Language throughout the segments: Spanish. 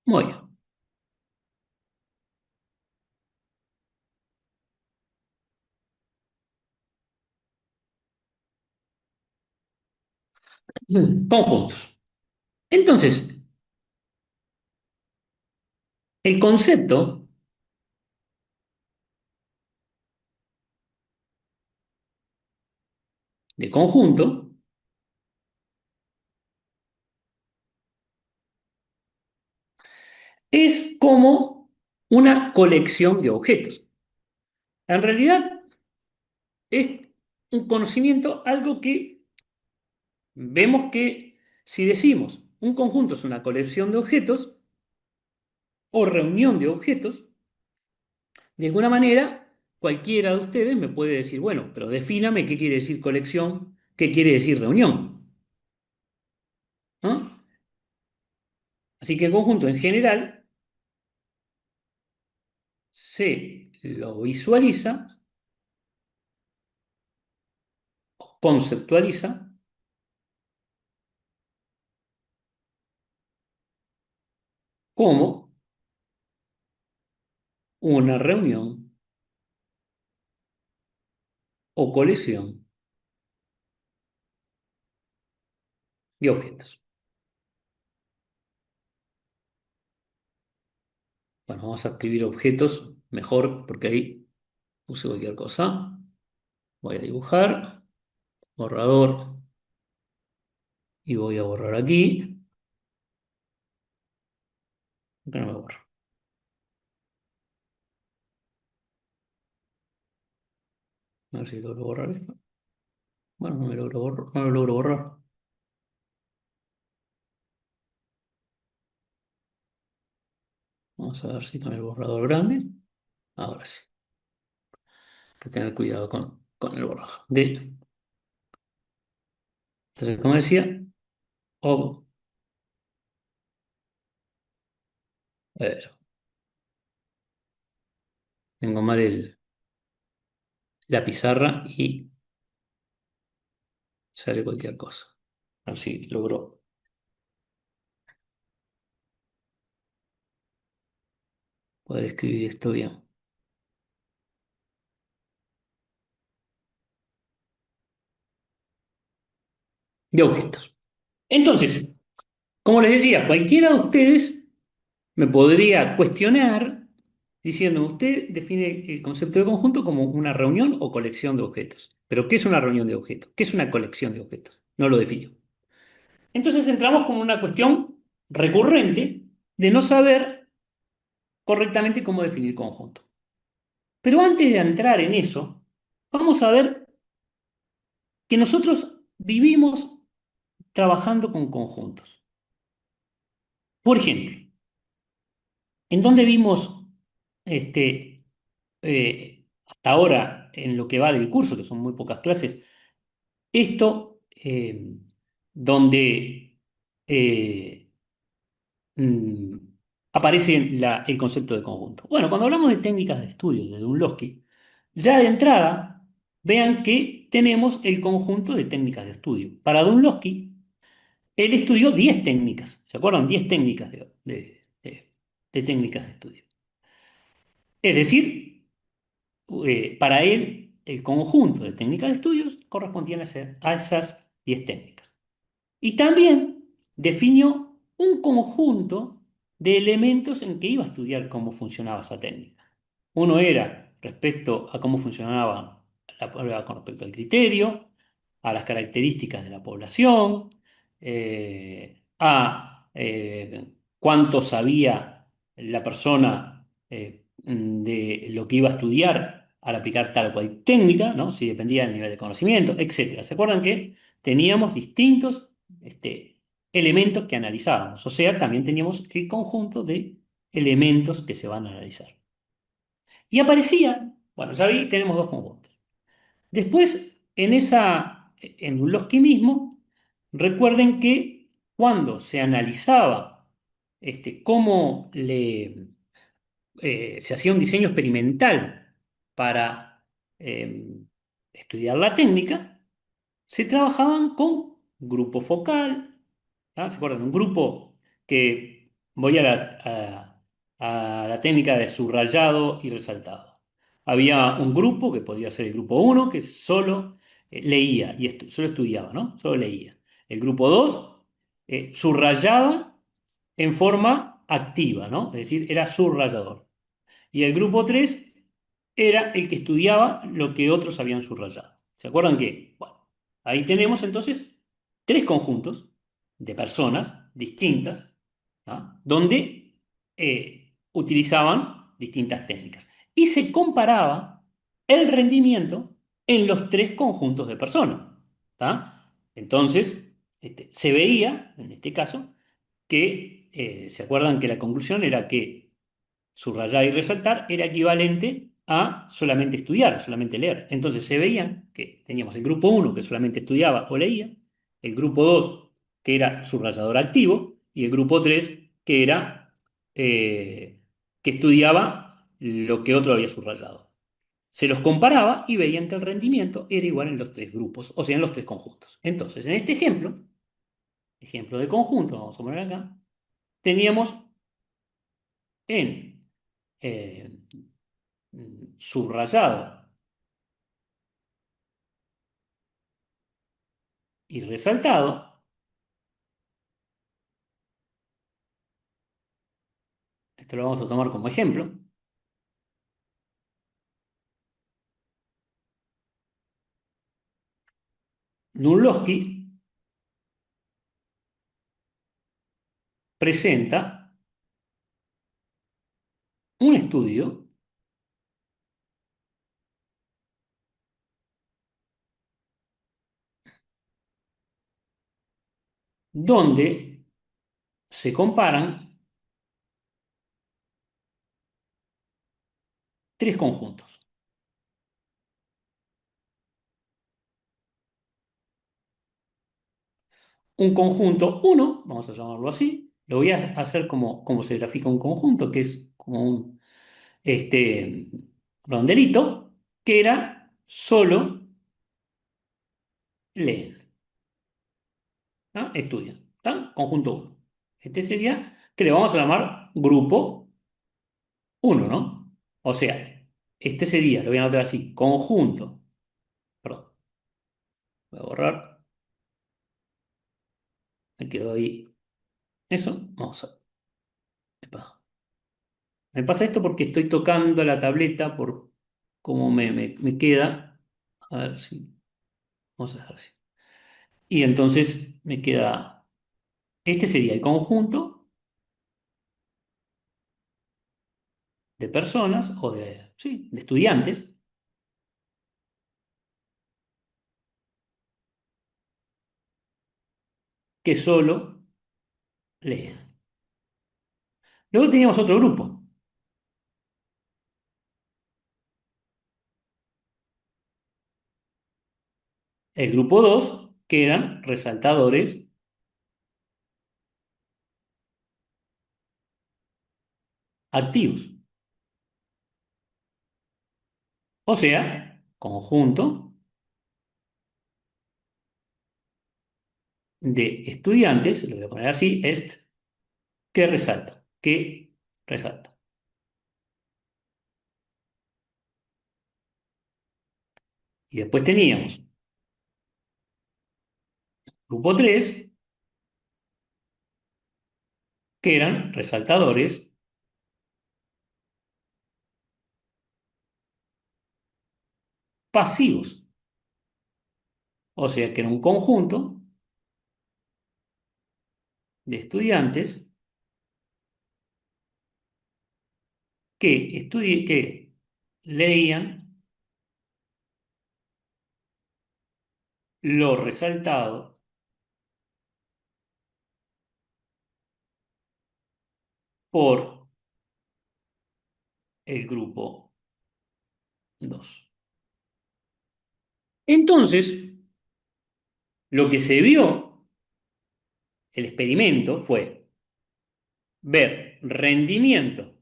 Muy bien. Conjuntos. Entonces, el concepto de conjunto es como una colección de objetos. En realidad es un conocimiento, algo que vemos que si decimos un conjunto es una colección de objetos o reunión de objetos, de alguna manera cualquiera de ustedes me puede decir, bueno, pero defíname qué quiere decir colección, qué quiere decir reunión, ¿no? Así que el conjunto en general se lo visualiza, conceptualiza como una reunión o colección de objetos. Bueno, vamos a escribir objetos mejor porque ahí puse cualquier cosa. Voy a dibujar, borrador, y voy a borrar aquí. Que no me borro. A ver si logro borrar esto. Bueno, no me logro borrar, no lo logro borrar. Vamos a ver si con el borrador grande. Ahora sí. Hay que tener cuidado con el borrador. Entonces, como decía, a ver, tengo mal la pizarra y sale cualquier cosa. A ver si logro poder escribir esto bien. De objetos. Entonces, como les decía, cualquiera de ustedes me podría cuestionar diciendo, usted define el concepto de conjunto como una reunión o colección de objetos. Pero ¿qué es una reunión de objetos? ¿Qué es una colección de objetos? No lo defino. Entonces entramos como una cuestión recurrente de no saber correctamente cómo definir conjunto. Pero antes de entrar en eso, vamos a ver que nosotros vivimos trabajando con conjuntos. Por ejemplo, ¿en dónde vimos hasta ahora, en lo que va del curso, que son muy pocas clases, esto donde eh, mm, aparece el concepto de conjunto? Bueno, cuando hablamos de técnicas de estudio de Dunlowski, ya de entrada, vean que tenemos el conjunto de técnicas de estudio. Para Dunlowski, él estudió 10 técnicas, ¿se acuerdan? 10 técnicas de técnicas de estudio. Es decir, para él, el conjunto de técnicas de estudios correspondían a esas 10 técnicas. Y también definió un conjunto de elementos en que iba a estudiar cómo funcionaba esa técnica. Uno era respecto a cómo funcionaba la prueba con respecto al criterio, a las características de la población, a cuánto sabía la persona de lo que iba a estudiar al aplicar tal o cual técnica, ¿no? Si dependía del nivel de conocimiento, etcétera. ¿Se acuerdan que teníamos distintos elementos que analizábamos? O sea, también teníamos el conjunto de elementos que se van a analizar. Y aparecía, bueno, ya vi, tenemos dos conjuntos. Después, en Dunlowski mismo, recuerden que cuando se analizaba cómo se hacía un diseño experimental para eh, estudiar la técnica, se trabajaban con grupo focal, ¿ah? ¿Se acuerdan? Un grupo que voy a la técnica de subrayado y resaltado. Había un grupo, que podía ser el grupo uno que solo leía y solo estudiaba, ¿no? Solo leía. El grupo 2 subrayaba en forma activa, ¿no? Es decir, era subrayador. Y el grupo 3 era el que estudiaba lo que otros habían subrayado. ¿Se acuerdan qué? Bueno, ahí tenemos entonces tres conjuntos de personas distintas, ¿ah? Donde utilizaban distintas técnicas. Y se comparaba el rendimiento en los tres conjuntos de personas. ¿Tá? Entonces, se veía, en este caso, que, ¿se acuerdan que la conclusión era que subrayar y resaltar era equivalente a solamente estudiar, solamente leer? Entonces se veían que teníamos el grupo uno que solamente estudiaba o leía, el grupo 2 que era subrayador activo y el grupo 3 que era que estudiaba lo que otro había subrayado. Se los comparaba y veían que el rendimiento era igual en los tres grupos, o sea, en los tres conjuntos. Entonces, en este ejemplo, ejemplo de conjunto, vamos a poner acá, teníamos en eh, subrayado y resaltado, esto lo vamos a tomar como ejemplo, Dunlowski presenta un estudio donde se comparan tres conjuntos. Un conjunto uno, vamos a llamarlo así, lo voy a hacer como se grafica un conjunto, que es como un rondelito, que era solo leen, ¿tá? Estudian, ¿tá? Conjunto uno. Este sería, que le vamos a llamar grupo uno, ¿no? O sea, este sería, lo voy a anotar así, conjunto, perdón, voy a borrar, me quedó ahí eso, vamos a, epa. Me pasa esto porque estoy tocando la tableta por cómo me queda, a ver si, vamos a dejar así. Y entonces me queda, este sería el conjunto de personas o de, sí, de estudiantes que solo leen. Luego teníamos otro grupo, el grupo 2 que eran resaltadores activos. O sea, conjunto de estudiantes, lo voy a poner así, est, que resalta. Y después teníamos grupo 3 que eran resaltadores pasivos. O sea, que era un conjunto de estudiantes que leían lo resaltado por el grupo 2. Entonces, lo que se vio, el experimento, fue ver rendimiento,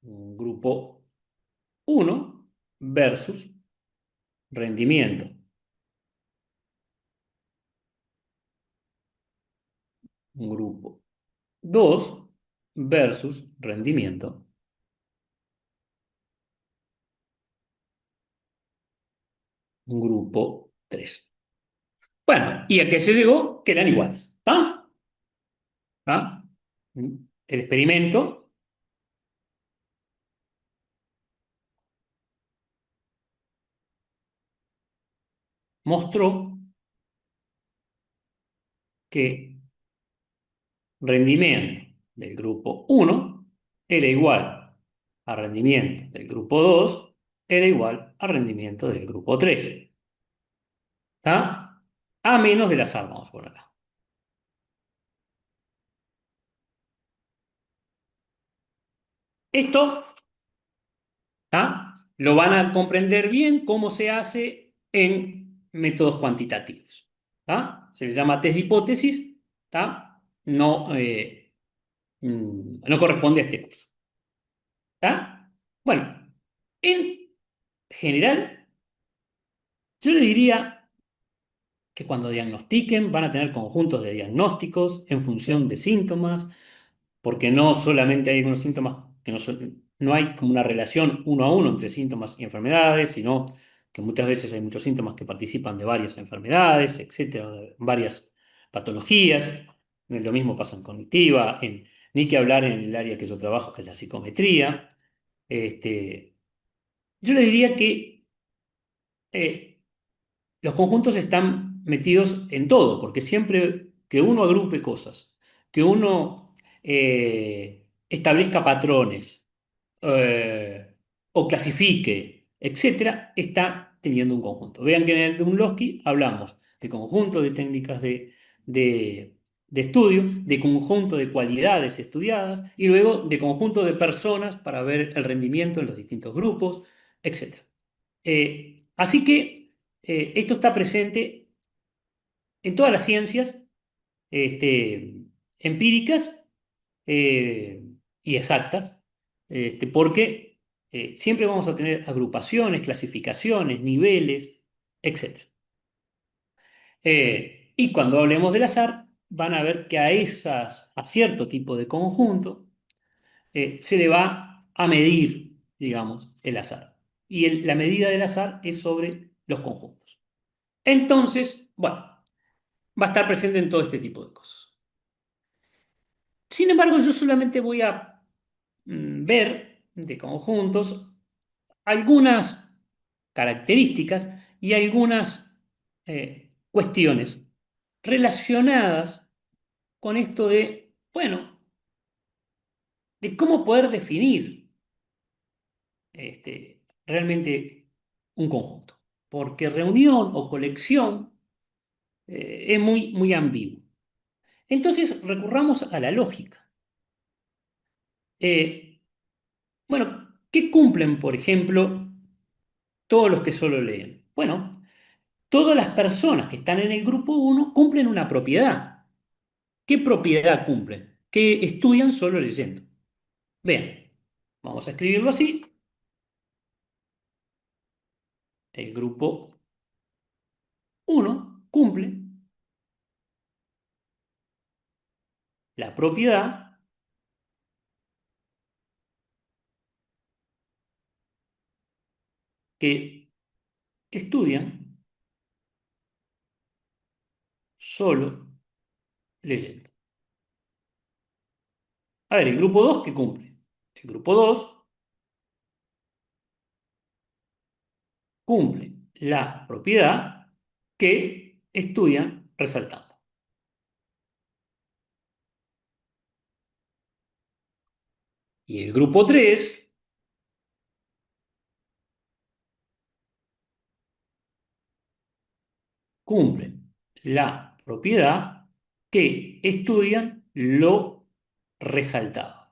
un grupo uno versus rendimiento grupo 2 versus rendimiento, grupo 3. Bueno, ¿y a qué se llegó? Que eran iguales. ¿Está? ¿Ah? El experimento mostró que rendimiento del grupo 1 era igual a rendimiento del grupo 2 era igual a rendimiento del grupo 3. ¿Está? A menos del azar, vamos a poner acá. Esto, ¿está? Lo van a comprender bien cómo se hace en métodos cuantitativos. ¿Está? Se le llama test de hipótesis. ¿Está? No, no corresponde a este curso. ¿Está? Bueno, en general, yo le diría que cuando diagnostiquen van a tener conjuntos de diagnósticos en función de síntomas, porque no solamente hay algunos síntomas que no hay como una relación uno a uno entre síntomas y enfermedades, sino que muchas veces hay muchos síntomas que participan de varias enfermedades, etcétera, de varias patologías. Lo mismo pasa en cognitiva, ni que hablar en el área que yo trabajo, que es la psicometría. Este, yo le diría que eh, los conjuntos están metidos en todo, porque siempre que uno agrupe cosas, que uno establezca patrones o clasifique, etcétera, está teniendo un conjunto. Vean que en el de Dunlowski hablamos de conjunto de técnicas de, de estudio, de conjunto de cualidades estudiadas y luego de conjunto de personas para ver el rendimiento en los distintos grupos, etcétera. Así que esto está presente en todas las ciencias empíricas eh, y exactas, porque siempre vamos a tener agrupaciones, clasificaciones, niveles, etc. Y cuando hablemos del azar, van a ver que a cierto tipo de conjunto se le va a medir, digamos, el azar. Y la medida del azar es sobre los conjuntos. Entonces, bueno, va a estar presente en todo este tipo de cosas. Sin embargo, yo solamente voy a ver de conjuntos algunas características y algunas cuestiones relacionadas con esto de, bueno, de cómo poder definir realmente un conjunto. Porque reunión o colección es muy, muy ambiguo. Entonces, recurramos a la lógica. Eh, bueno, ¿qué cumplen, por ejemplo, todos los que solo leen? Bueno, todas las personas que están en el grupo uno cumplen una propiedad. ¿Qué propiedad cumplen? Que estudian solo leyendo. Vean, vamos a escribirlo así. El grupo uno cumple la propiedad que estudian solo leyendo. A ver, el grupo 2 ¿qué cumple? El grupo 2 cumple la propiedad que estudian resaltando. Y el grupo 3 cumplen la propiedad que estudian lo resaltado.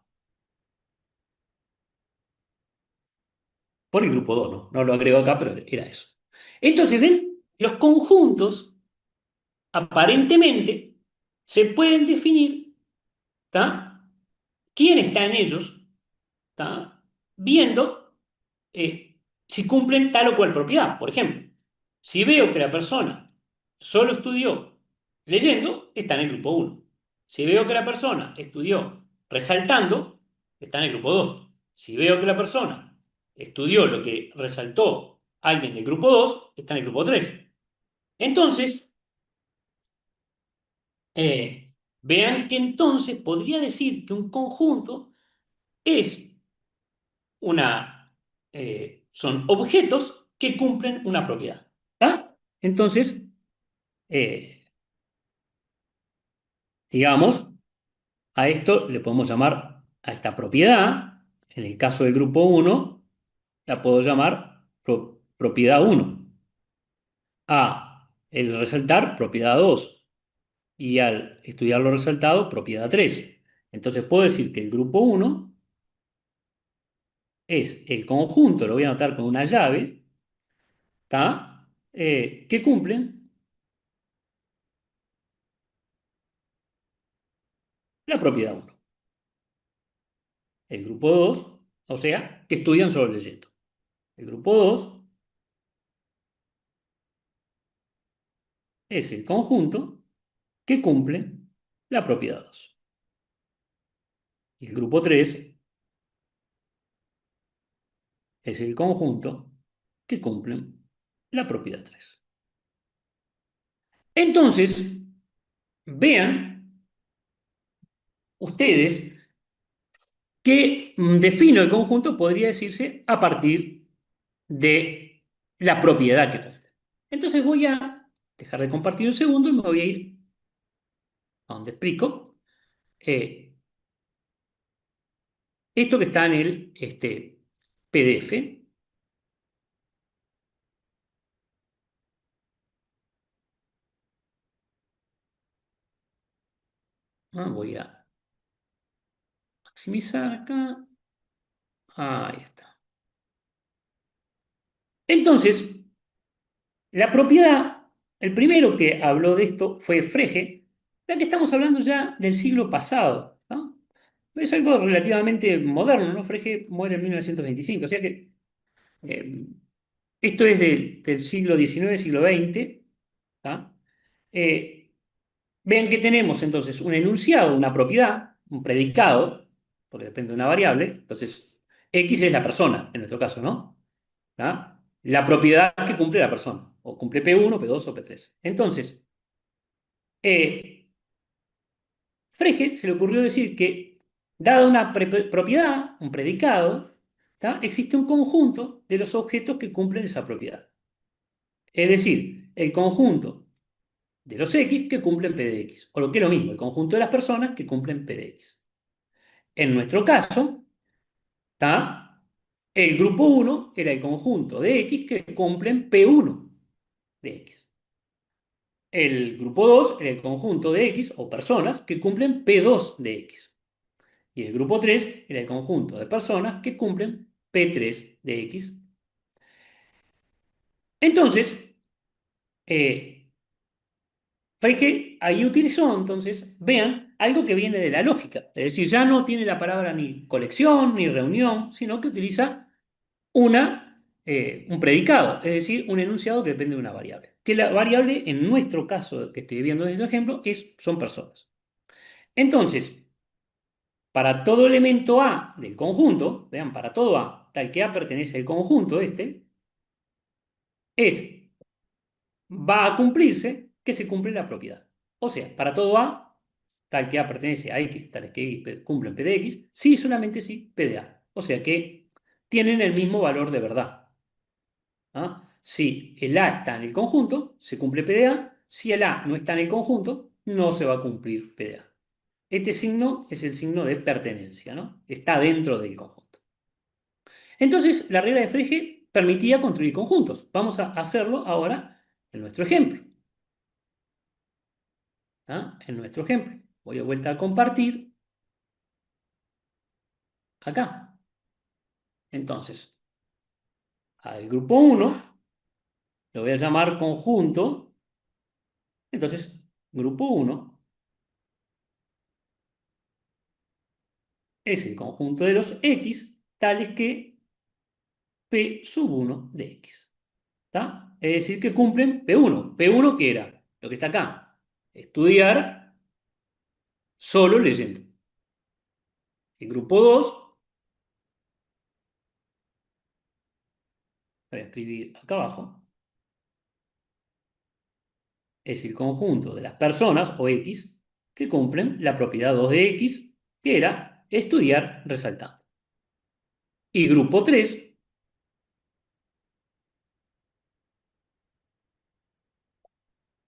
Por el grupo 2, ¿no? No lo agrego acá, pero era eso. Entonces, ven, los conjuntos aparentemente se pueden definir, ¿tá? ¿Quién está en ellos? ¿Tá? Viendo si cumplen tal o cual propiedad. Por ejemplo, si veo que la persona solo estudió leyendo, está en el grupo 1. Si veo que la persona estudió resaltando, está en el grupo 2. Si veo que la persona estudió lo que resaltó alguien del grupo 2, está en el grupo 3. Entonces, vean que entonces podría decir que un conjunto es son objetos que cumplen una propiedad. ¿Está? Entonces, eh, digamos, a esto le podemos llamar, a esta propiedad, en el caso del grupo uno la puedo llamar propiedad uno. A el resaltar, propiedad 2. Y al estudiar los resultados, propiedad 3. Entonces puedo decir que el grupo uno es el conjunto, lo voy a anotar con una llave, ¿está? Que cumplen la propiedad uno. El grupo 2, o sea, que estudian sobre el yeto. El grupo 2 es el conjunto que cumple la propiedad 2. Y el grupo 3 es el conjunto que cumple la propiedad 3. Entonces, vean ustedes que defino el conjunto, podría decirse, a partir de la propiedad que cumple. Entonces voy a dejar de compartir un segundo y me voy a ir a donde explico esto que está en el PDF. Voy a maximizar acá. Ahí está. Entonces, la propiedad, el primero que habló de esto fue Frege, ya que estamos hablando ya del siglo pasado, ¿no? Es algo relativamente moderno, ¿no? Frege muere en 1925, o sea que eh, esto es del siglo XIX, siglo XX, ¿tá? Eh, Vean que tenemos entonces un enunciado, una propiedad, un predicado, porque depende de una variable, entonces X es la persona, en nuestro caso, ¿no? ¿Tá? La propiedad que cumple la persona, o cumple P1, P2 o P3. Entonces, eh, Frege se le ocurrió decir que, dada una propiedad, un predicado, ¿tá? Existe un conjunto de los objetos que cumplen esa propiedad. Es decir, el conjunto de los X que cumplen P de X, o lo que es lo mismo, el conjunto de las personas que cumplen P de X. En nuestro caso, ¿tá? El grupo uno era el conjunto de X que cumplen P1 de X. El grupo 2 era el conjunto de X o personas que cumplen P2 de X. Y el grupo 3 era el conjunto de personas que cumplen P3 de X. Entonces, eh, Frege ahí utilizó, entonces, vean, algo que viene de la lógica. Es decir, ya no tiene la palabra ni colección ni reunión, sino que utiliza un predicado, es decir, un enunciado que depende de una variable. Que la variable, en nuestro caso que estoy viendo desde el ejemplo, son personas. Entonces, para todo elemento A del conjunto, vean, para todo A, tal que A pertenece al conjunto es, va a cumplirse que se cumple la propiedad. O sea, para todo A, tal que A pertenece a X, tal que X cumplen P de X, sí, solamente sí, P de A. O sea que tienen el mismo valor de verdad. ¿Ah? Si el A está en el conjunto, se cumple P de A. Si el A no está en el conjunto, no se va a cumplir P de A. Este signo es el signo de pertenencia, ¿no? Está dentro del conjunto. Entonces, la regla de Frege permitía construir conjuntos. Vamos a hacerlo ahora en nuestro ejemplo. ¿Ah? En nuestro ejemplo. Voy de vuelta a compartir acá. Entonces, al grupo 1 lo voy a llamar conjunto. Entonces, grupo 1 es el conjunto de los X tales que P sub 1 de X. ¿Está? Es decir, que cumplen P1. ¿P1 qué era? Lo que está acá. Estudiar solo leyendo. El grupo 2, voy a escribir acá abajo, es el conjunto de las personas, o X, que cumplen la propiedad 2 de X, que era estudiar resaltando. Y grupo 3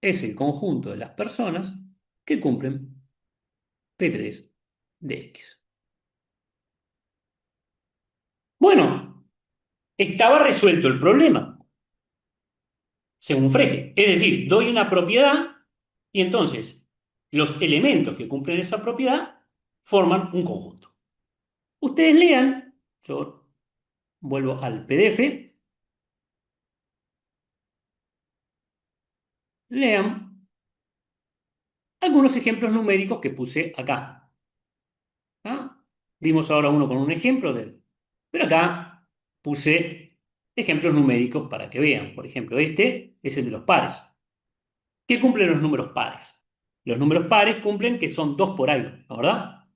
es el conjunto de las personas que cumplen P3 de X. Bueno, estaba resuelto el problema, según Frege. Es decir, doy una propiedad y entonces los elementos que cumplen esa propiedad forman un conjunto. Ustedes lean, yo vuelvo al PDF, lean algunos ejemplos numéricos que puse acá. ¿Ah? Vimos ahora uno con un ejemplo pero acá puse ejemplos numéricos para que vean. Por ejemplo, este es el de los pares. ¿Qué cumplen los números pares? Los números pares cumplen que son 2 por algo, ¿no? ¿Verdad?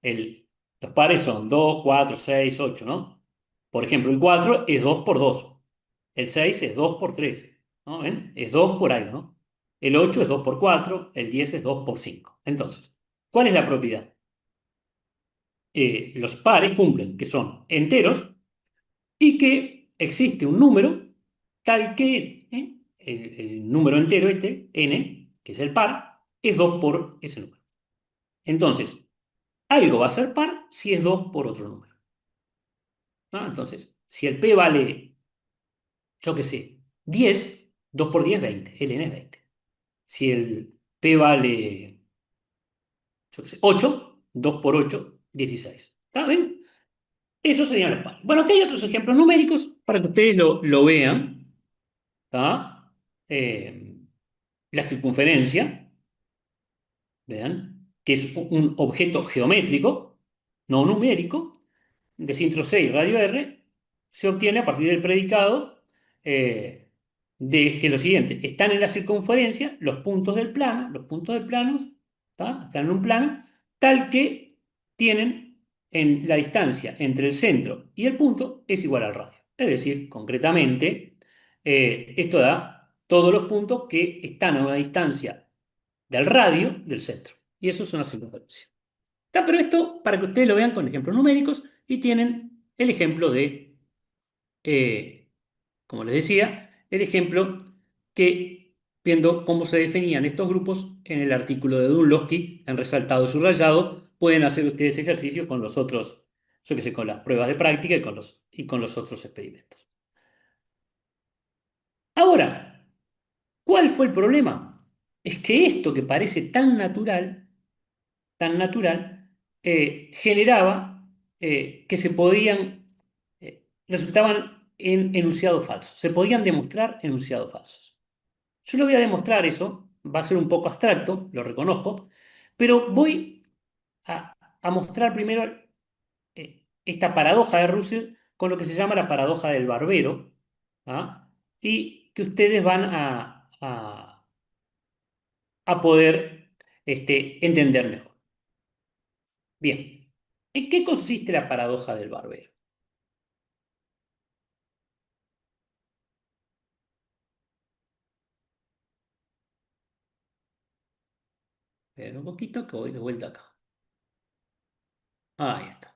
El- los pares son 2, 4, 6, 8, ¿no? Por ejemplo, el 4 es 2 por 2. El 6 es 2 por 13, ¿no? ¿Ven? Es 2 por algo, ¿no? El 8 es 2 por 4, el 10 es 2 por 5. Entonces, ¿cuál es la propiedad? Los pares cumplen que son enteros y que existe un número tal que el número entero este, n, que es el par, es 2 por ese número. Entonces, algo va a ser par si es 2 por otro número. ¿No? Entonces, si el p vale, yo qué sé, 10, 2 por 10, 20. El n es 20. Si el p vale, yo qué sé, 8, 2 por 8, 16. ¿Está bien? Eso serían los pares. Bueno, aquí hay otros ejemplos numéricos para que ustedes lo vean. ¿Está? Eh, la circunferencia, vean, que es un objeto geométrico, no numérico, de centro 6 radio R, se obtiene a partir del predicado de que lo siguiente, están en la circunferencia los puntos del plano, ¿tá? Están en un plano, tal que tienen en la distancia entre el centro y el punto es igual al radio. Es decir, concretamente, esto da todos los puntos que están a una distancia del radio del centro. Y eso es una circunferencia. ¿Tá? Pero esto para que ustedes lo vean con ejemplos numéricos y tienen el ejemplo de, eh, como les decía, el ejemplo que viendo cómo se definían estos grupos en el artículo de Dunlowski, en resaltado y subrayado, pueden hacer ustedes ejercicios con los otros, yo qué sé, con las pruebas de práctica y con los otros experimentos. Ahora, ¿cuál fue el problema? Es que esto que parece tan natural, generaba que se podían, resultaban en enunciados falsos, se podían demostrar enunciados falsos. Yo lo voy a demostrar eso, va a ser un poco abstracto, lo reconozco, pero voy a mostrar primero esta paradoja de Russell con lo que se llama la paradoja del barbero, ¿ah? Y que ustedes van a poder entender mejor. Bien, ¿en qué consiste la paradoja del barbero? Esperen un poquito que voy de vuelta acá. Ahí está.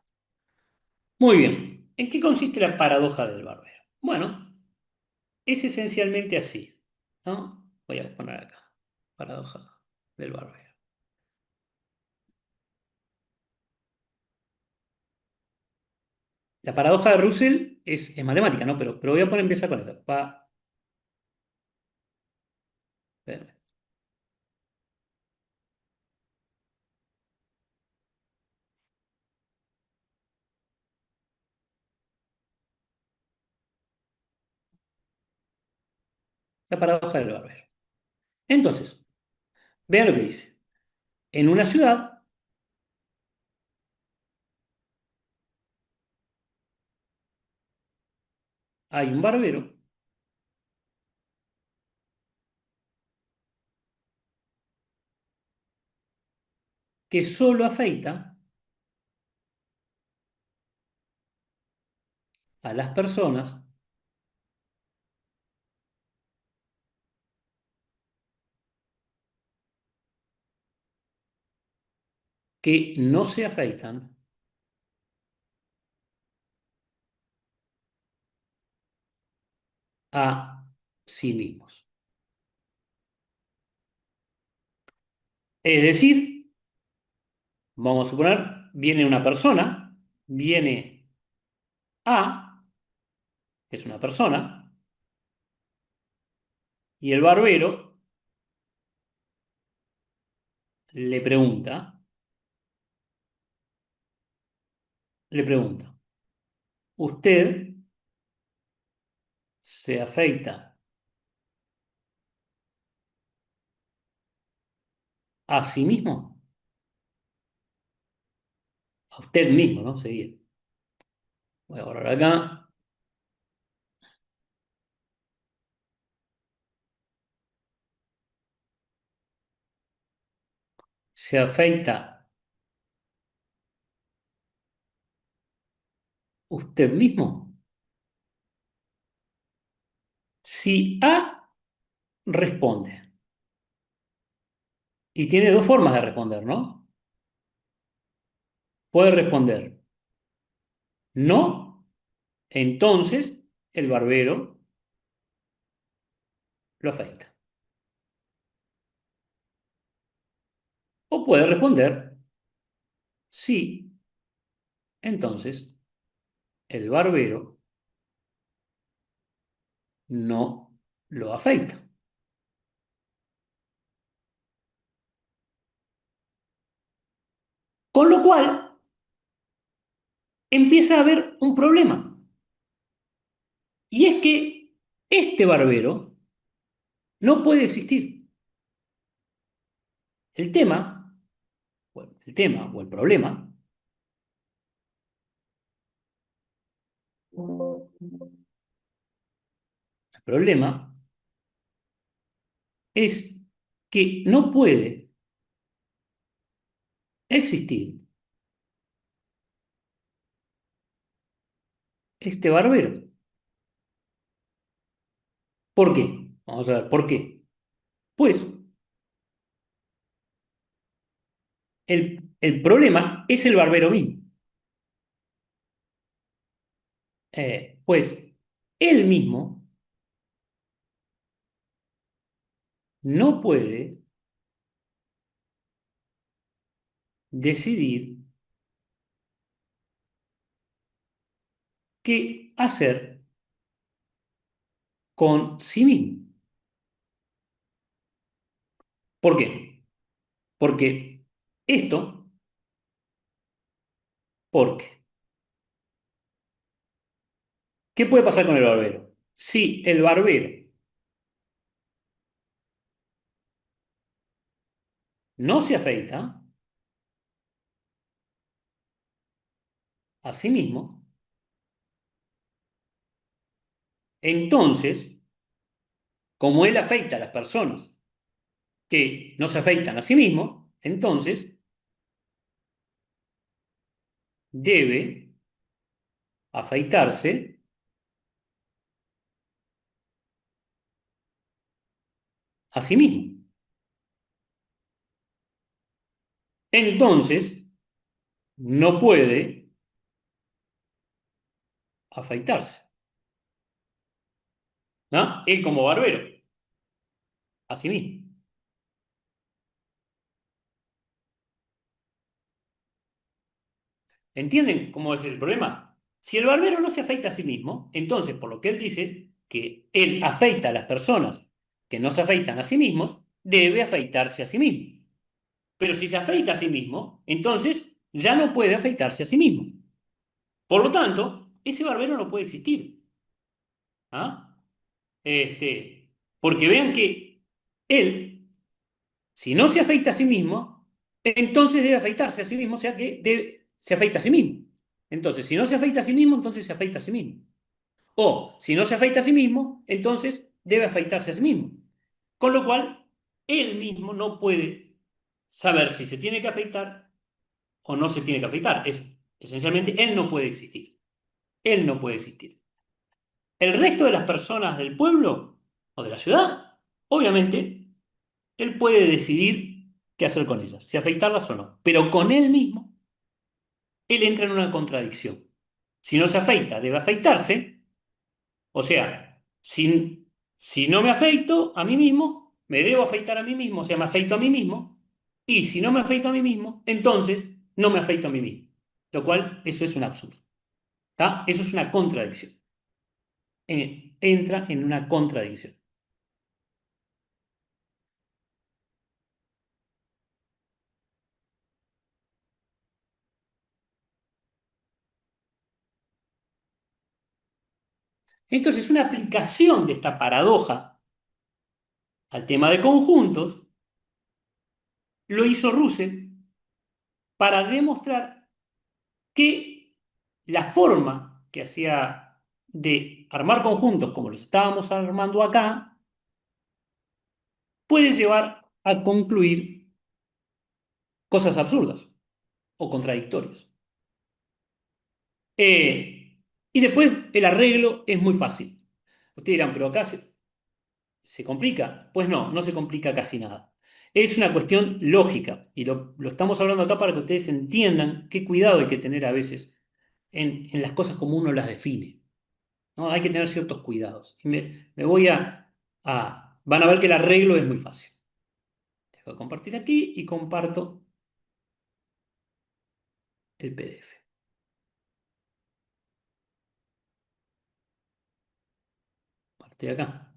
Muy bien. ¿En qué consiste la paradoja del barbero? Bueno, es esencialmente así, ¿no? Voy a poner acá. Paradoja del barbero. La paradoja de Russell es matemática, ¿no? Pero voy a poner, empezar con esto. Espérenme. La paradoja del barbero. Entonces, vean lo que dice. En una ciudad hay un barbero que solo afeita a las personas que no se afeitan a sí mismos. Es decir, vamos a suponer, viene una persona, viene A, que es una persona, y el barbero le pregunta, ¿usted se afeita a sí mismo? A usted mismo, ¿no? Sería. Voy a borrar acá. ¿Se afeita usted mismo? Si A responde, y tiene dos formas de responder, ¿no? Puede responder no, entonces el barbero lo afeita. O puede responder sí, entonces el barbero no lo afeita. Con lo cual empieza a haber un problema. Y es que este barbero no puede existir. El tema, bueno, el tema o el problema es que no puede existir este barbero. ¿Por qué? Vamos a ver, ¿por qué? Pues el problema es el barbero mismo. Pues él mismo no puede decidir qué hacer con sí mismo. ¿Por qué? Porque esto, porque, ¿qué puede pasar con el barbero? Si el barbero no se afeita a sí mismo, entonces, como él afeita a las personas que no se afeitan a sí mismo, entonces debe afeitarse a sí mismo. Entonces, no puede afeitarse, ¿no? Él como barbero, a sí mismo. ¿Entienden cómo es el problema? Si el barbero no se afeita a sí mismo, entonces, por lo que él dice, que él afeita a las personas que no se afeitan a sí mismos, debe afeitarse a sí mismo. Pero si se afeita a sí mismo, entonces ya no puede afeitarse a sí mismo. Por lo tanto, ese barbero no puede existir. ¿Ah? Porque vean que él, si no se afeita a sí mismo, entonces debe afeitarse a sí mismo, o sea que se afeita a sí mismo. Entonces, si no se afeita a sí mismo, entonces se afeita a sí mismo. O si no se afeita a sí mismo, entonces debe afeitarse a sí mismo. Con lo cual, él mismo no puede saber si se tiene que afeitar o no se tiene que afeitar. Esencialmente, él no puede existir. Él no puede existir. El resto de las personas del pueblo o de la ciudad, obviamente, él puede decidir qué hacer con ellas, si afeitarlas o no. Pero con él mismo, él entra en una contradicción. Si no se afeita, debe afeitarse. O sea, si no me afeito a mí mismo, me debo afeitar a mí mismo, o sea, me afeito a mí mismo. Y si no me afeito a mí mismo, entonces no me afeito a mí mismo. Lo cual, eso es un absurdo. ¿Está? Eso es una contradicción. Entra en una contradicción. Entonces, una aplicación de esta paradoja al tema de conjuntos lo hizo Russell para demostrar que la forma que hacía de armar conjuntos como los estábamos armando acá puede llevar a concluir cosas absurdas o contradictorias. Y después el arreglo es muy fácil. Ustedes dirán, pero acá se complica. Pues no, no se complica casi nada. Es una cuestión lógica y lo estamos hablando acá para que ustedes entiendan qué cuidado hay que tener a veces en las cosas como uno las define. ¿No? Hay que tener ciertos cuidados. Y me voy Van a ver que el arreglo es muy fácil. Dejo de compartir aquí y comparto el PDF. Parte de acá.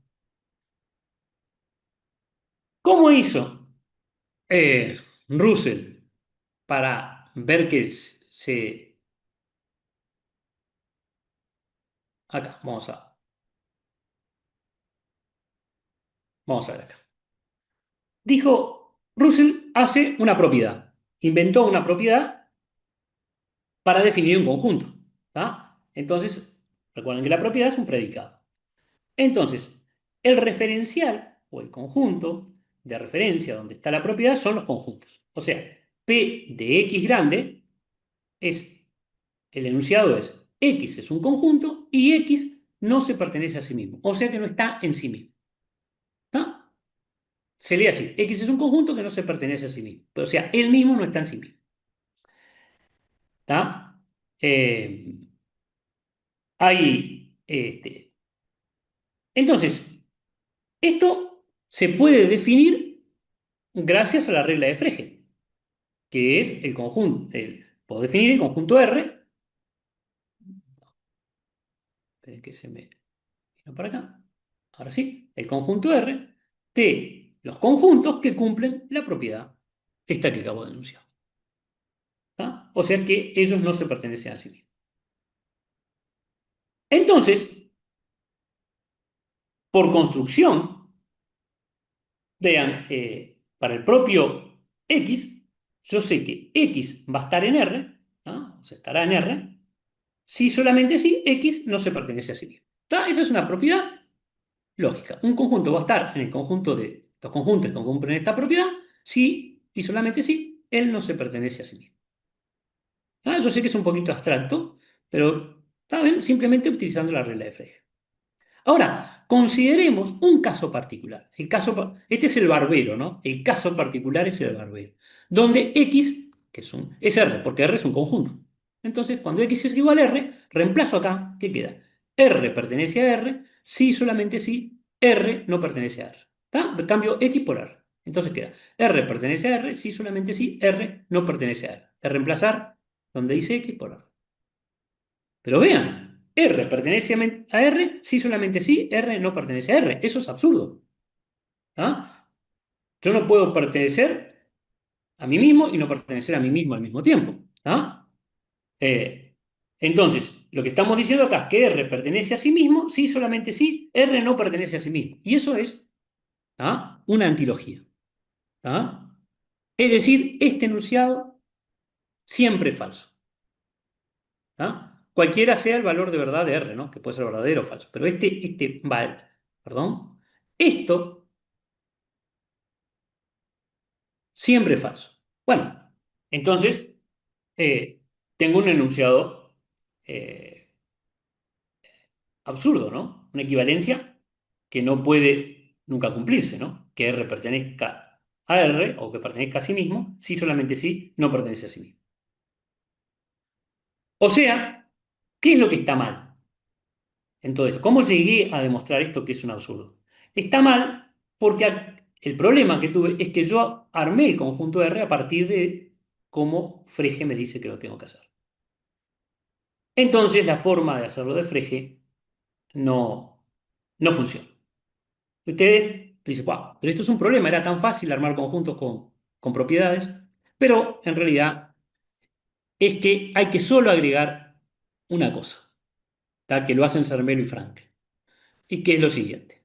¿Cómo hizo Russell para ver que se... Acá, vamos a ver acá. Dijo, Russell hace una propiedad. Inventó una propiedad para definir un conjunto. ¿Tá? Entonces, recuerden que la propiedad es un predicado. Entonces, el referencial o el conjunto de referencia donde está la propiedad son los conjuntos. O sea, P de X grande es, el enunciado es X es un conjunto y X no se pertenece a sí mismo. O sea que no está en sí mismo. ¿Tá? Se lee así, X es un conjunto que no se pertenece a sí mismo. O sea, él mismo no está en sí mismo. ¿Tá? Eh, entonces, esto se puede definir gracias a la regla de Frege, que es el conjunto. Puedo definir el conjunto R. Esperen que se me vino para acá. Ahora sí, el conjunto R de los conjuntos que cumplen la propiedad esta que acabo de enunciar. ¿Tá? O sea que ellos no se pertenecen a sí mismos. Entonces, por construcción, vean, para el propio X, yo sé que X va a estar en R, ¿no? O sea, estará en R, si solamente si X no se pertenece a sí mismo. ¿Tá? Esa es una propiedad lógica. Un conjunto va a estar en el conjunto de los conjuntos que cumplen esta propiedad si y solamente si él no se pertenece a sí mismo. ¿Tá? Yo sé que es un poquito abstracto, pero ¿está bien? Simplemente utilizando la regla de Frege. Ahora, consideremos un caso particular. Este es el barbero, ¿no? El caso particular es el barbero, donde X, que es R, porque R es un conjunto. Entonces, cuando X es igual a R, reemplazo acá, ¿qué queda? R pertenece a R, si solamente si R no pertenece a R. ¿Está? Cambio X por R. Entonces queda R pertenece a R, si solamente si R no pertenece a R. De reemplazar donde dice X por R. Pero vean, R pertenece a R si solamente si R no pertenece a R. Eso es absurdo. ¿Ah? Yo no puedo pertenecer a mí mismo y no pertenecer a mí mismo al mismo tiempo. ¿Ah? Eh, entonces, lo que estamos diciendo acá es que R pertenece a sí mismo si solamente si R no pertenece a sí mismo. Y eso es una antilogía. ¿Ah? Es decir, este enunciado siempre es falso. ¿Ah? Cualquiera sea el valor de verdad de R, ¿no? Que puede ser verdadero o falso. Pero perdón, esto Siempre es falso. Bueno, entonces tengo un enunciado eh, absurdo, ¿no? Una equivalencia que no puede nunca cumplirse, ¿no? Que R pertenezca a R o que pertenezca a sí mismo, si solamente sí no pertenece a sí mismo. O sea, ¿qué es lo que está mal? Entonces, ¿cómo llegué a demostrar esto que es un absurdo? Está mal porque el problema que tuve es que yo armé el conjunto R a partir de cómo Frege me dice que lo tengo que hacer. Entonces, la forma de hacerlo de Frege no, no funciona. Ustedes dicen, wow, pero esto es un problema, era tan fácil armar conjuntos con propiedades, pero en realidad es que hay que solo agregar una cosa, ¿tá? Que lo hacen Zermelo y Frankel, y que es lo siguiente.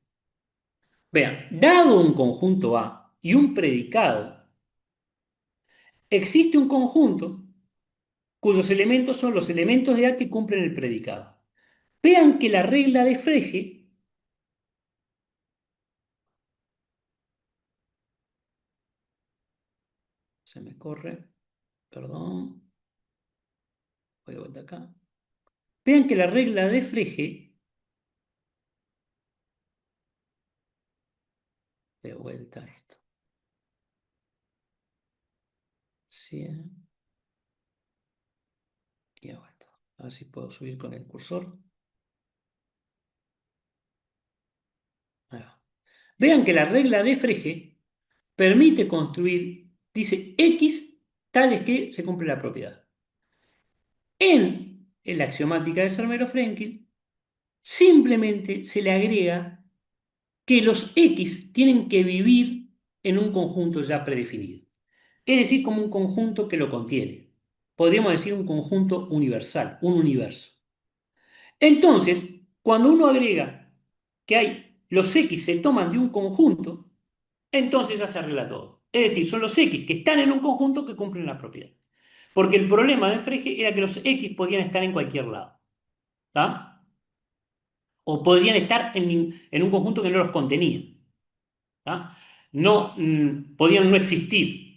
Vean, dado un conjunto A y un predicado, existe un conjunto cuyos elementos son los elementos de A que cumplen el predicado. Vean que la regla de Frege, se me corre, perdón, voy de vuelta acá. Vean que la regla de Frege, de vuelta a esto, 100 y a vuelta. A ver si puedo subir con el cursor. Ahí va. Vean que la regla de Frege permite construir, dice X, tales que se cumple la propiedad. En la axiomática de Zermelo-Fraenkel, simplemente se le agrega que los X tienen que vivir en un conjunto ya predefinido. Es decir, como un conjunto que lo contiene. Podríamos decir un conjunto universal, un universo. Entonces, cuando uno agrega que hay los X se toman de un conjunto, entonces ya se arregla todo. Es decir, son los X que están en un conjunto que cumplen la propiedad. Porque el problema de Frege era que los X podían estar en cualquier lado. ¿Tá? O podían estar en un conjunto que no los contenía. ¿Tá? No, podían no existir.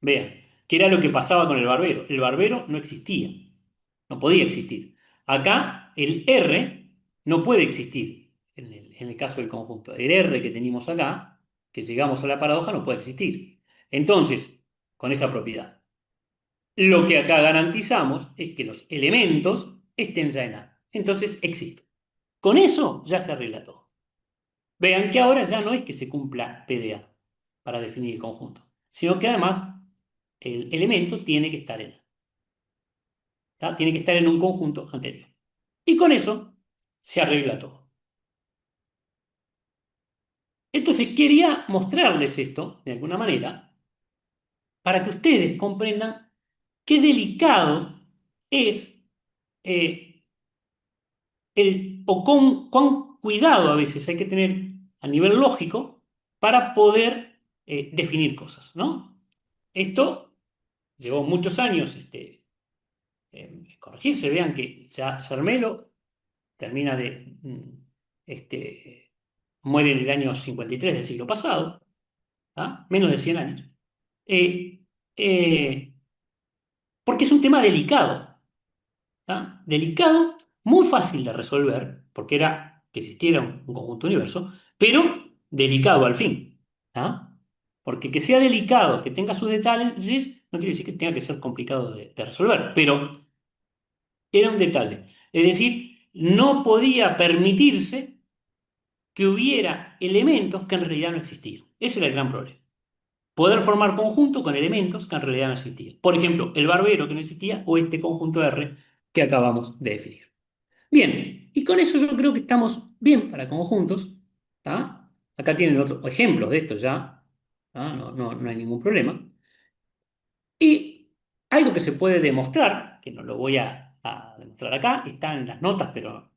Vean, que era lo que pasaba con el barbero. El barbero no existía, no podía existir. Acá el R no puede existir en el caso del conjunto. El R que tenemos acá, que llegamos a la paradoja, no puede existir. Entonces, con esa propiedad. Lo que acá garantizamos es que los elementos estén ya en A. Entonces existen. Con eso ya se arregla todo. Vean que ahora ya no es que se cumpla PDA para definir el conjunto, sino que además el elemento tiene que estar en A. ¿Tá? Tiene que estar en un conjunto anterior. Y con eso se arregla todo. Entonces quería mostrarles esto de alguna manera para que ustedes comprendan qué delicado es o cuán cuidado a veces hay que tener a nivel lógico para poder definir cosas, ¿no? Esto llevó muchos años corregirse. Vean que ya Zermelo termina muere en el año 53 del siglo pasado, ¿ah? Menos de 100 años. Eh, eh, Porque es un tema delicado. ¿Tá? Delicado, muy fácil de resolver, porque era que existiera un conjunto universo, pero delicado al fin. ¿Tá? Porque que sea delicado, que tenga sus detalles, no quiere decir que tenga que ser complicado de resolver, pero era un detalle. Es decir, no podía permitirse que hubiera elementos que en realidad no existían. Ese era el gran problema. Poder formar conjunto con elementos que en realidad no existían. Por ejemplo, el barbero que no existía o este conjunto R que acabamos de definir. Bien, y con eso yo creo que estamos bien para conjuntos. ¿Tá? Acá tienen otro ejemplo de esto ya. ¿Tá? No hay ningún problema. Y algo que se puede demostrar, que no lo voy a demostrar acá, está en las notas, pero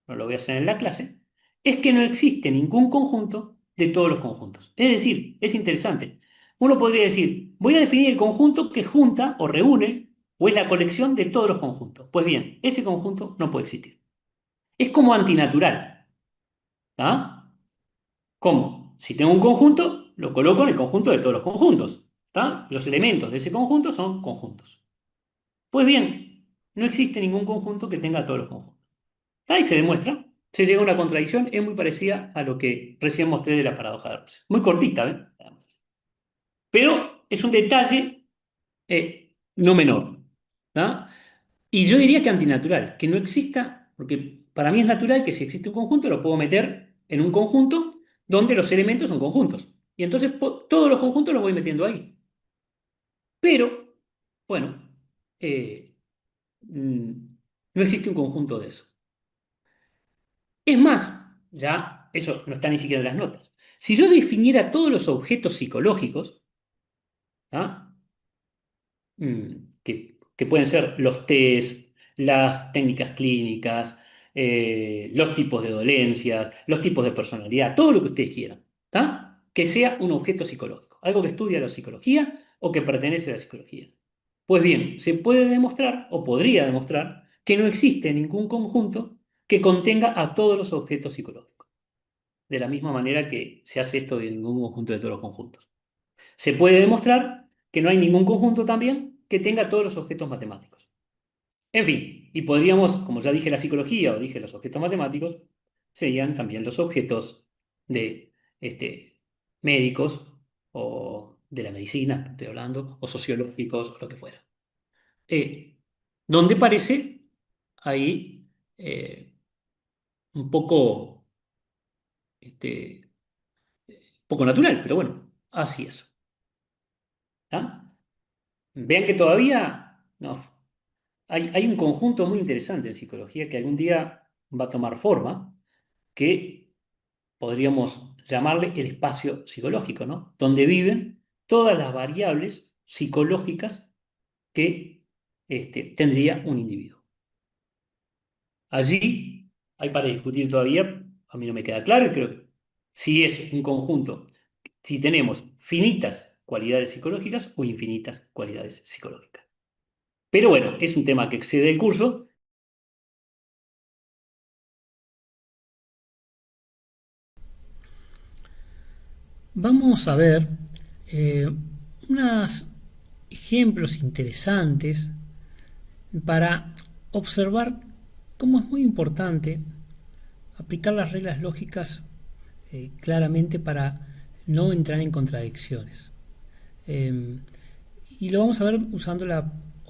no lo voy a hacer en la clase, es que no existe ningún conjunto de todos los conjuntos. Es decir, es interesante. Uno podría decir, voy a definir el conjunto que junta o reúne o es la colección de todos los conjuntos. Pues bien, ese conjunto no puede existir. Es como antinatural. ¿Tá? ¿Cómo? Si tengo un conjunto, lo coloco en el conjunto de todos los conjuntos. ¿Tá? Los elementos de ese conjunto son conjuntos. Pues bien, no existe ningún conjunto que tenga todos los conjuntos. ¿Tá? Y se demuestra, se llega a una contradicción, es muy parecida a lo que recién mostré de la paradoja de Russell. Muy cortita, ¿ven? Pero es un detalle no menor. ¿Tá? Y yo diría que antinatural, que no exista, porque para mí es natural que si existe un conjunto lo puedo meter en un conjunto donde los elementos son conjuntos. Y entonces todos los conjuntos los voy metiendo ahí. Pero, bueno, eh, mm, no existe un conjunto de eso. Es más, ya eso no está ni siquiera en las notas. Si yo definiera todos los objetos psicológicos, ¿tá? Que pueden ser los test, las técnicas clínicas, los tipos de dolencias, los tipos de personalidad, todo lo que ustedes quieran, ¿tá? Que sea un objeto psicológico, algo que estudia la psicología o que pertenece a la psicología. Pues bien, se puede demostrar, o podría demostrar, que no existe ningún conjunto que contenga a todos los objetos psicológicos, de la misma manera que se hace esto en ningún conjunto de todos los conjuntos. Se puede demostrar que no hay ningún conjunto también que tenga todos los objetos matemáticos. En fin, y podríamos, como ya dije la psicología o dije los objetos matemáticos, serían también los objetos de médicos o de la medicina, estoy hablando, o sociológicos o lo que fuera. Eh, donde parece ahí un poco, este, poco natural, pero bueno, así es. ¿Ah? Vean que todavía no, hay un conjunto muy interesante en psicología que algún día va a tomar forma, que podríamos llamarle el espacio psicológico, ¿no? Donde viven todas las variables psicológicas que tendría un individuo. Allí hay para discutir todavía, a mí no me queda claro, y creo que si es un conjunto, si tenemos finitas cualidades psicológicas o infinitas cualidades psicológicas. Pero bueno, es un tema que excede el curso. Vamos a ver eh, unos ejemplos interesantes para observar cómo es muy importante aplicar las reglas lógicas claramente para no entrar en contradicciones. Eh, y lo vamos a ver usando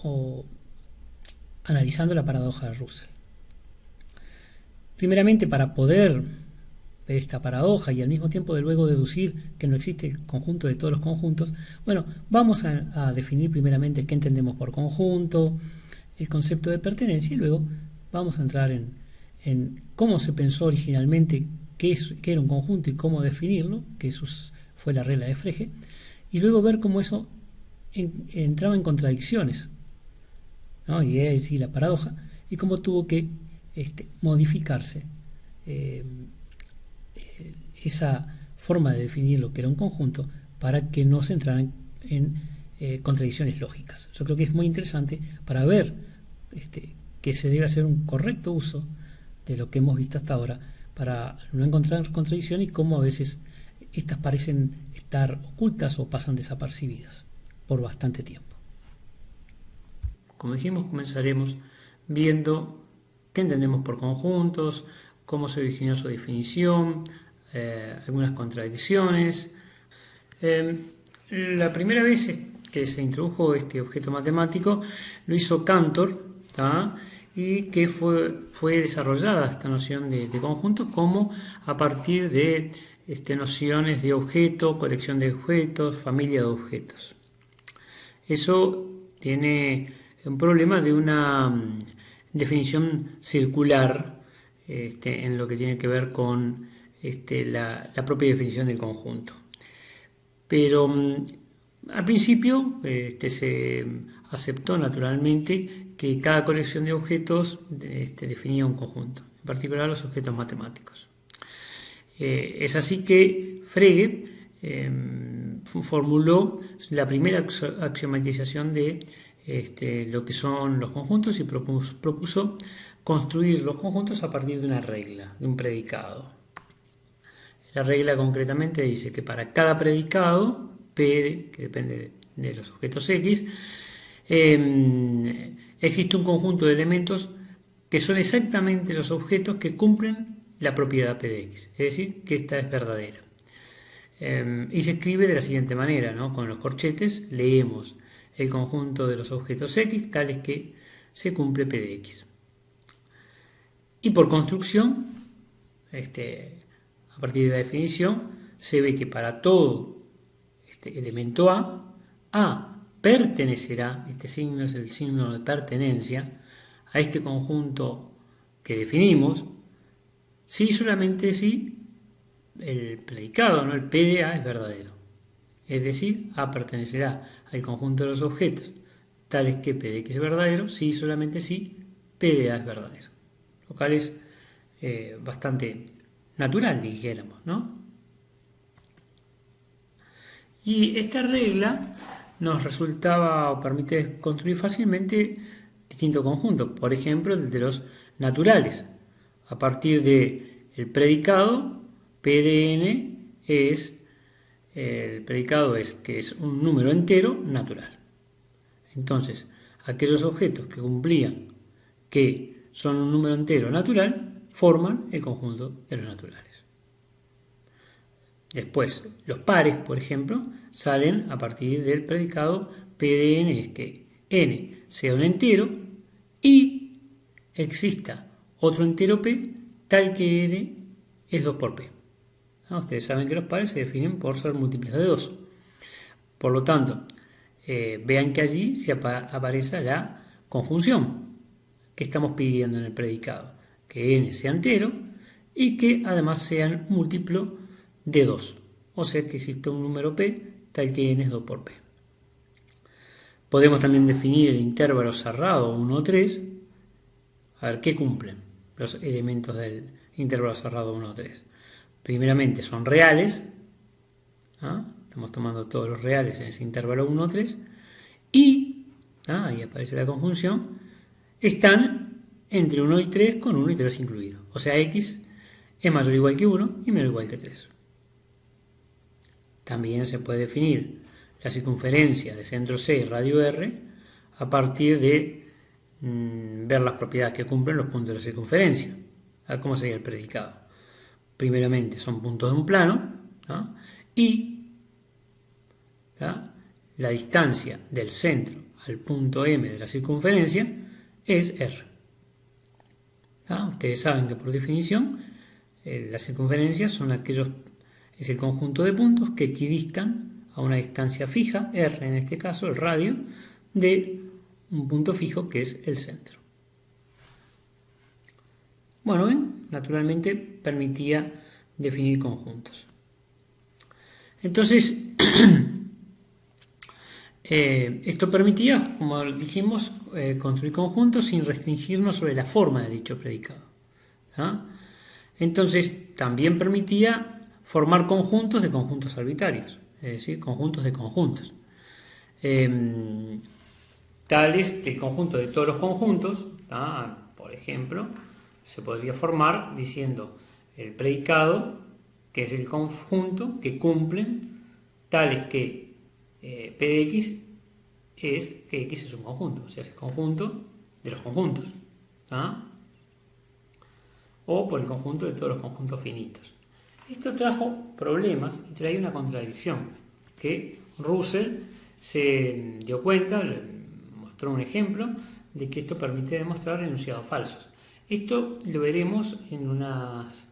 o analizando la paradoja de Russell. Primeramente, para poder ver esta paradoja y al mismo tiempo de luego deducir que no existe el conjunto de todos los conjuntos, bueno, vamos a definir primeramente qué entendemos por conjunto, el concepto de pertenencia y luego vamos a entrar en cómo se pensó originalmente qué era un conjunto y cómo definirlo, que eso fue la regla de Frege, y luego ver cómo eso entraba en contradicciones, ¿no? Y es decir, la paradoja, y cómo tuvo que modificarse esa forma de definir lo que era un conjunto para que no se entraran en contradicciones lógicas. Yo creo que es muy interesante para ver que se debe hacer un correcto uso de lo que hemos visto hasta ahora para no encontrar contradicción y cómo a veces estas parecen estar ocultas o pasan desapercibidas por bastante tiempo. Como dijimos, comenzaremos viendo qué entendemos por conjuntos, cómo se originó su definición, algunas contradicciones. La primera vez que se introdujo este objeto matemático lo hizo Cantor, ¿tá? Y que fue desarrollada esta noción de conjunto como a partir de nociones de objeto, colección de objetos, familia de objetos. Eso tiene un problema de una definición circular en lo que tiene que ver con la propia definición del conjunto. Pero al principio se aceptó naturalmente que cada colección de objetos definía un conjunto, en particular los objetos matemáticos. Es así que Frege formuló la primera axiomatización de lo que son los conjuntos y propuso construir los conjuntos a partir de una regla, de un predicado. La regla concretamente dice que para cada predicado, P, que depende de los objetos X, existe un conjunto de elementos que son exactamente los objetos que cumplen la propiedad P de X, es decir, que esta es verdadera. Y se escribe de la siguiente manera, ¿no? Con los corchetes leemos el conjunto de los objetos X tales que se cumple P de X. Y por construcción, a partir de la definición, se ve que para todo elemento A pertenecerá, este signo es el signo de pertenencia, a este conjunto que definimos, si solamente si el predicado, ¿no? El P de A es verdadero. Es decir, A pertenecerá al conjunto de los objetos tales que P de X es verdadero, si solamente si P de A es verdadero. Lo cual es bastante natural, dijéramos, ¿no? Y esta regla nos resultaba o permite construir fácilmente distintos conjuntos, por ejemplo el de los naturales. A partir del predicado, P de n es, el predicado es que es un número entero natural. Entonces, aquellos objetos que cumplían que son un número entero natural forman el conjunto de los naturales. Después, los pares, por ejemplo, salen a partir del predicado P de n, es que n sea un entero y exista otro entero P tal que n es 2 por P. ¿No? Ustedes saben que los pares se definen por ser múltiples de 2. Por lo tanto, vean que allí se aparece la conjunción que estamos pidiendo en el predicado, que n sea entero y que además sean múltiplo de 2, o sea que existe un número P tal que n es 2 por P. Podemos también definir el intervalo cerrado 1 o 3, a ver qué cumplen los elementos del intervalo cerrado 1 o 3. Primeramente son reales, ¿ah? Estamos tomando todos los reales en ese intervalo 1 o 3, y, ahí aparece la conjunción, están entre 1 y 3 con 1 y 3 incluidos. O sea, X es mayor o igual que 1 y menor o igual que 3. También se puede definir la circunferencia de centro C y radio R a partir de ver las propiedades que cumplen los puntos de la circunferencia. ¿Cómo sería el predicado? Primeramente son puntos de un plano, ¿no? Y la distancia del centro al punto M de la circunferencia es R. Ustedes saben que por definición las circunferencias es el conjunto de puntos que equidistan a una distancia fija, R en este caso, el radio, de un punto fijo que es el centro. Bueno, ¿ven? Naturalmente permitía definir conjuntos. Entonces, esto permitía, como dijimos, construir conjuntos sin restringirnos sobre la forma de dicho predicado. Entonces, también permitía formar conjuntos de conjuntos arbitrarios, es decir, conjuntos de conjuntos. Tales que el conjunto de todos los conjuntos, por ejemplo, se podría formar diciendo el predicado, que es el conjunto que cumplen tales que P de X es que X es un conjunto, o sea, es el conjunto de los conjuntos. O por el conjunto de todos los conjuntos finitos. Esto trajo problemas y trae una contradicción que Russell se dio cuenta, mostró un ejemplo de que esto permite demostrar enunciados falsos. Esto lo veremos en unas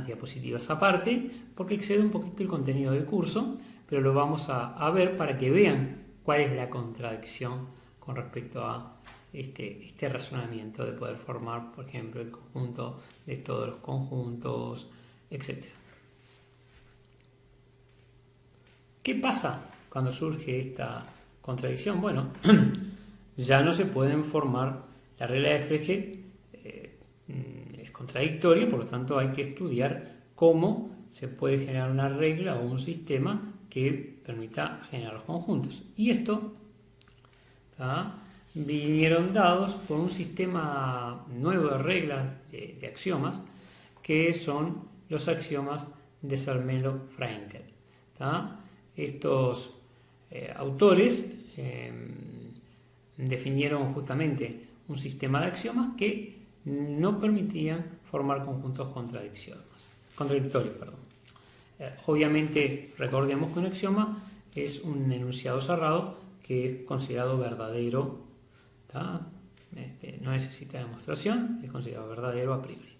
diapositivas aparte, porque excede un poquito el contenido del curso, pero lo vamos a ver para que vean cuál es la contradicción con respecto a este razonamiento de poder formar, por ejemplo, el conjunto de todos los conjuntos, etc. ¿Qué pasa cuando surge esta contradicción? Bueno, ya no se pueden formar, la regla de Frege es contradictoria, por lo tanto hay que estudiar cómo se puede generar una regla o un sistema que permita generar los conjuntos. Y esto vinieron dados por un sistema nuevo de reglas de axiomas, que son los axiomas de Zermelo-Fraenkel. Estos autores definieron justamente un sistema de axiomas que no permitían formar conjuntos contradictorios. Obviamente, recordemos que un axioma es un enunciado cerrado que es considerado verdadero, no necesita demostración, es considerado verdadero a priori.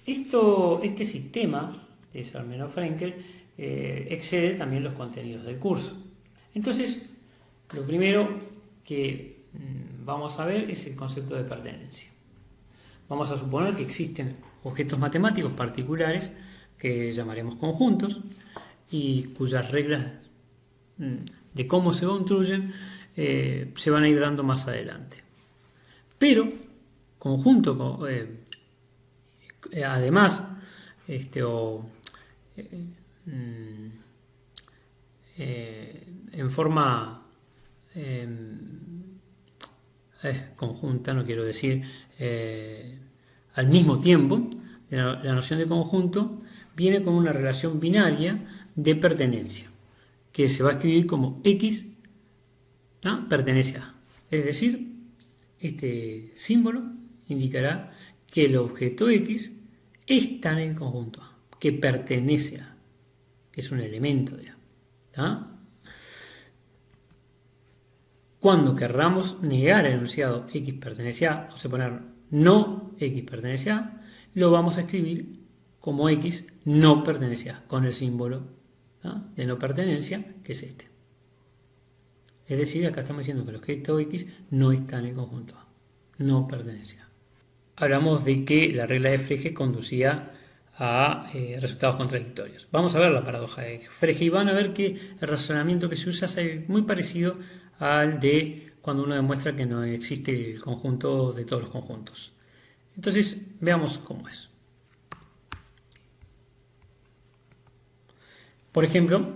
Este sistema de Zermelo-Fraenkel excede también los contenidos del curso. Entonces, lo primero que vamos a ver es el concepto de pertenencia. Vamos a suponer que existen objetos matemáticos particulares que llamaremos conjuntos y cuyas reglas de cómo se construyen se van a ir dando más adelante. Pero conjunto, además, en forma conjunta, no quiero decir al mismo tiempo, la noción de conjunto viene con una relación binaria de pertenencia, que se va a escribir como X pertenece a. Es decir, este símbolo indicará que el objeto X está en el conjunto A, que pertenece a, que es un elemento de A. Cuando querramos negar el enunciado X pertenece a, vamos a poner no X pertenece a, lo vamos a escribir como X no pertenece a, con el símbolo de no pertenencia, que es este. Es decir, acá estamos diciendo que el objeto X no está en el conjunto A, no pertenece a. Hablamos de que la regla de Frege conducía a resultados contradictorios. Vamos a ver la paradoja de Frege y van a ver que el razonamiento que se usa es muy parecido al de cuando uno demuestra que no existe el conjunto de todos los conjuntos. Entonces, veamos cómo es. Por ejemplo,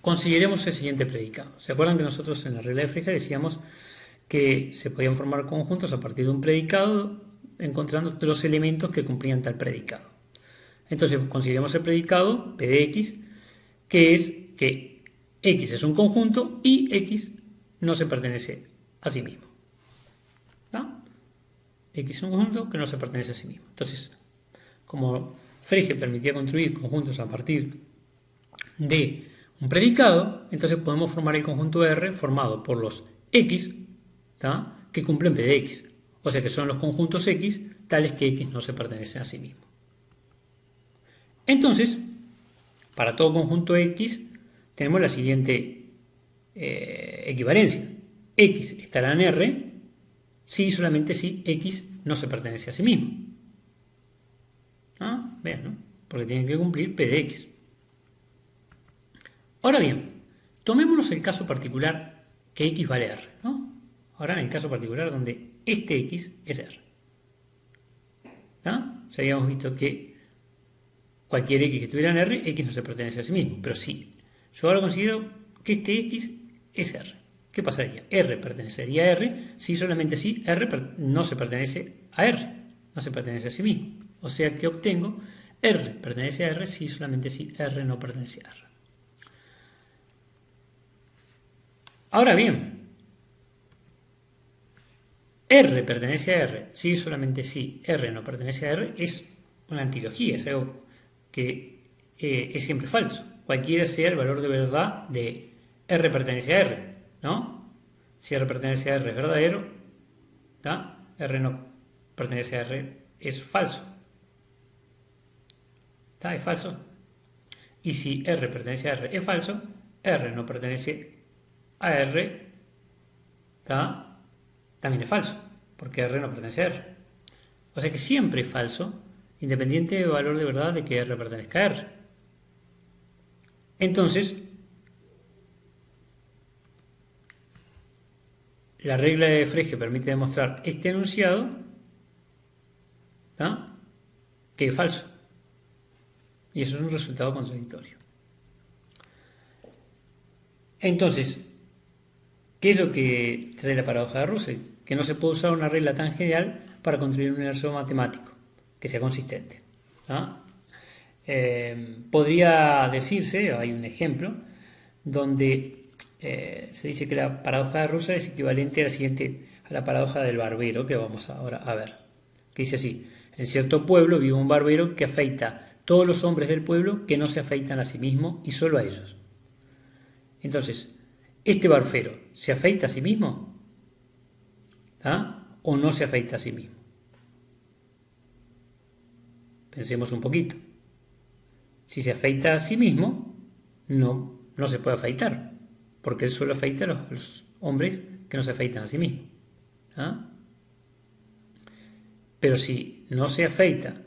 consideremos el siguiente predicado. ¿Se acuerdan que nosotros en la regla de Frege decíamos que se podían formar conjuntos a partir de un predicado encontrando los elementos que cumplían tal predicado? Entonces, consideremos el predicado P de X, que es que X es un conjunto y X no se pertenece a sí mismo. X es un conjunto que no se pertenece a sí mismo. Entonces, como Frege permitía construir conjuntos a partir de un predicado, entonces podemos formar el conjunto R formado por los X que cumplen P de X. O sea que son los conjuntos X tales que X no se pertenecen a sí mismo. Entonces, para todo conjunto X tenemos la siguiente equivalencia. X estará en R si y solamente si X no se pertenece a sí mismo. Vean, ¿no? Porque tienen que cumplir P de X. Ahora bien, tomémonos el caso particular que X vale R, ¿no? Ahora en el caso particular donde este X es R. Ya habíamos visto que cualquier X que estuviera en R, X no se pertenece a sí mismo. Pero sí, yo ahora considero que este X es R. ¿Qué pasaría? R pertenecería a R si solamente si R no se pertenece a R, no se pertenece a sí mismo. O sea que obtengo R pertenece a R si solamente si R no pertenece a R. Ahora bien, R pertenece a R si solamente si R no pertenece a R es una antilogía, es algo que es siempre falso. Cualquiera sea el valor de verdad de R pertenece a R, ¿no? Si R pertenece a R es verdadero, R no pertenece a R es falso. Es falso. Y si R pertenece a R es falso, R no pertenece a R también es falso, porque R no pertenece a R. O sea que siempre es falso, independiente del valor de verdad de que R pertenezca a R. Entonces, la regla de Frege permite demostrar este enunciado que es falso. Y eso es un resultado contradictorio. Entonces, ¿qué es lo que trae la paradoja de Russell? Que no se puede usar una regla tan general para construir un universo matemático que sea consistente. Podría decirse, hay un ejemplo, donde se dice que la paradoja de Russell es equivalente a la paradoja del barbero, que vamos ahora a ver. Que dice así: en cierto pueblo vive un barbero que afeita a todos los hombres del pueblo que no se afeitan a sí mismo y solo a ellos. Entonces, ¿este barbero se afeita a sí mismo? ¿Ah? ¿O no se afeita a sí mismo? Pensemos un poquito. Si se afeita a sí mismo, no se puede afeitar, porque él solo afeita a los hombres que no se afeitan a sí mismos. ¿Ah? Pero si no se afeita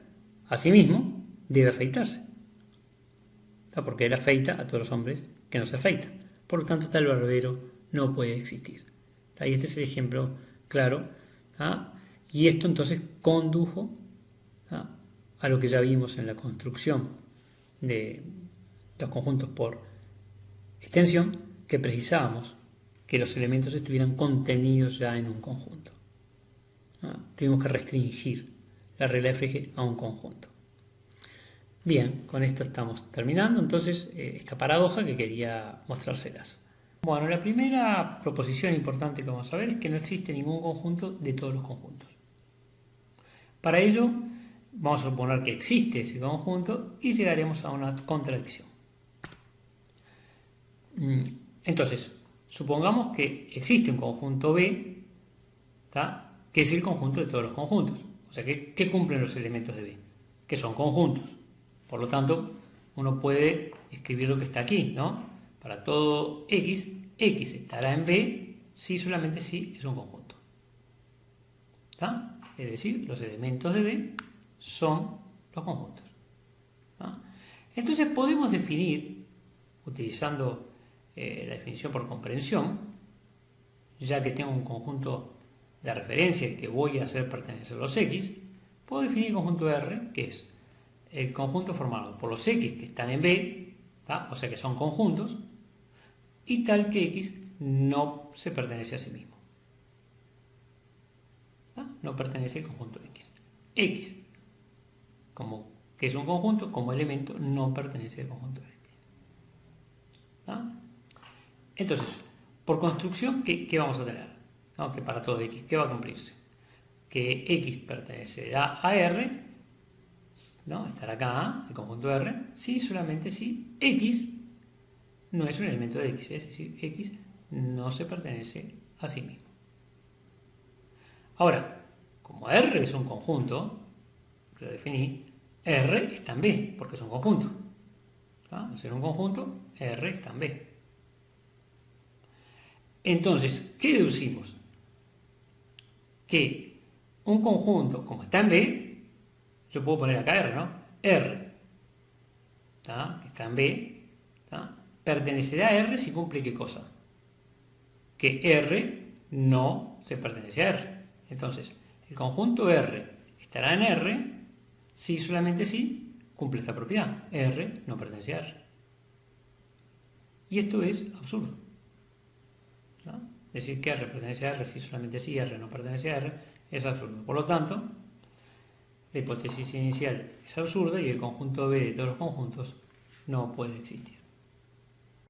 a sí mismo, debe afeitarse. ¿Ah? Porque él afeita a todos los hombres que no se afeitan. Por lo tanto, tal barbero no puede existir. ¿Ah? Y este es el ejemplo claro. ¿Ah? Y esto entonces condujo a lo que ya vimos en la construcción de los conjuntos por extensión, que precisábamos que los elementos estuvieran contenidos ya en un conjunto. Tuvimos que restringir la regla de Frege a un conjunto. Bien, con esto estamos terminando entonces esta paradoja que quería mostrárselas. Bueno, la primera proposición importante que vamos a ver es que no existe ningún conjunto de todos los conjuntos. Para ello, vamos a suponer que existe ese conjunto y llegaremos a una contradicción. Entonces, supongamos que existe un conjunto B, que es el conjunto de todos los conjuntos. O sea, ¿qué cumplen los elementos de B? Que son conjuntos. Por lo tanto, uno puede escribir lo que está aquí, ¿no? Para todo X, X estará en B si solamente si es un conjunto. ¿Está? Es decir, los elementos de B son los conjuntos. ¿Ah? Entonces podemos definir, utilizando la definición por comprensión, ya que tengo un conjunto de referencia que voy a hacer pertenecer a los X, puedo definir el conjunto R, que es el conjunto formado por los X que están en B, o sea que son conjuntos, y tal que X no se pertenece a sí mismo. No pertenece al conjunto X. X, como que es un conjunto, como elemento, no pertenece al conjunto X. Entonces, por construcción, ¿qué vamos a tener? Que para todo X, ¿qué va a cumplirse? Que X pertenecerá a R, estará acá, el conjunto R, si solamente si X no es un elemento de X, es decir, X no se pertenece a sí mismo. Ahora, como R es un conjunto, que lo definí, R está en B, porque es un conjunto. Al ser un conjunto, R está en B. Entonces, ¿qué deducimos? Que un conjunto, como está en B, yo puedo poner acá R, ¿no? R, que está en B, pertenecerá a R si cumple ¿qué cosa? Que R no se pertenece a R. Entonces, el conjunto R estará en R si solamente si cumple esta propiedad. R no pertenece a R. Y esto es absurdo. Decir que R pertenece a R si solamente si R no pertenece a R es absurdo. Por lo tanto, la hipótesis inicial es absurda y el conjunto B de todos los conjuntos no puede existir.